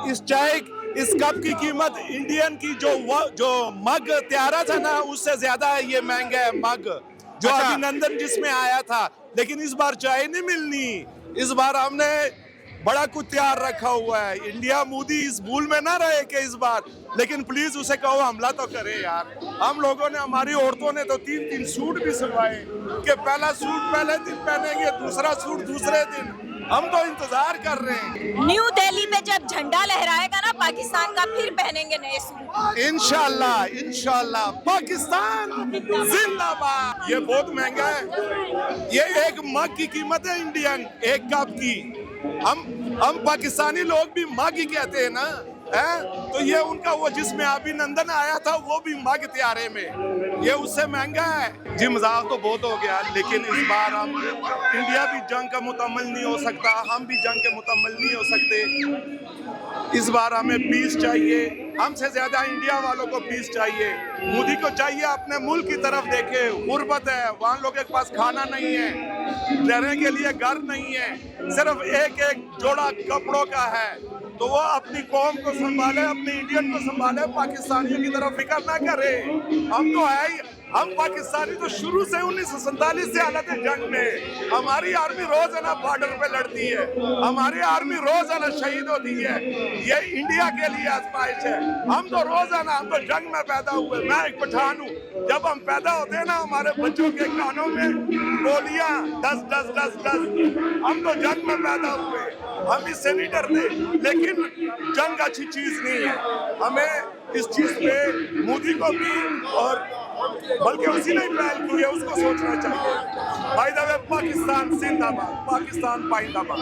इस चाय इस कप की कीमत इंडियन की जो मग त्यारा था ना उससे ज्यादा है ये महंगा है मग जो अच्छा। अभिनंदन जिसमें आया था। लेकिन इस बार चाय नहीं मिलनी, इस बार हमने बड़ा कुछ तैयार रखा हुआ है। इंडिया मोदी इस भूल में ना रहे कि इस बार, लेकिन प्लीज उसे कहो हमला तो करे यार। हम लोगों ने, हमारी औरतों ने तो 3-3 सूट भी सिलवाए कि पहला सूट पहले दिन पहनेंगे, दूसरा सूट दूसरे दिन। हम तो इंतजार कर रहे हैं। न्यू दिल्ली पे जब झंडा लहराएगा ना पाकिस्तान का, फिर पहनेंगे नए सूट। इंशाल्लाह इंशाल्लाह, पाकिस्तान जिंदाबाद। ये बहुत महंगा है, ये एक मग की कीमत है इंडियन, एक कप की। हम पाकिस्तानी लोग भी मग ही कहते हैं ना, है? तो ये उनका वो जिसमें अभिनंदन आया था वो भी मग त्यारे में, ये उससे महंगा है। जी मजाक तो बहुत हो गया, लेकिन इस बार हम इंडिया भी जंग का मुतम्मिल नहीं हो सकता, हम भी जंग के मुतम्मिल नहीं हो सकते। इस बार हमें पीस चाहिए, हमसे ज्यादा इंडिया वालों को पीस चाहिए। मोदी को चाहिए अपने मुल्क की तरफ देखे, गुर्बत है, वहाँ लोगों के पास खाना नहीं है, रहने के लिए घर नहीं है, सिर्फ एक एक जोड़ा कपड़ों का है। तो वो अपनी कौम को संभाले, अपने इंडियन को संभाले, पाकिस्तानियों की तरफ फिक्र ना करे। हम तो है ही, हम पाकिस्तानी तो शुरू से 1947 से हालत है जंग में। हमारी आर्मी रोज है ना बॉर्डर पे लड़ती है, हमारी आर्मी रोज है ना शहीद होती है। ये इंडिया के लिए आजमाइश है। हम तो रोज है ना, हम तो जंग में पैदा हुए। मैं एक पठान हूँ, जब हम पैदा होते हैं ना हमारे बच्चों के कानों में गोलियां डस डस डस डस। हम तो जंग में पैदा हुए, हम इससे नहीं डरते। लेकिन जंग अच्छी चीज नहीं है, हमें इस चीज पे मोदी को भी और बल्कि उसी ने पहल की है उसको सोचना चाहिए। बाय द वे, पाकिस्तान जिंदाबाद, पाकिस्तान पाइंदाबाद।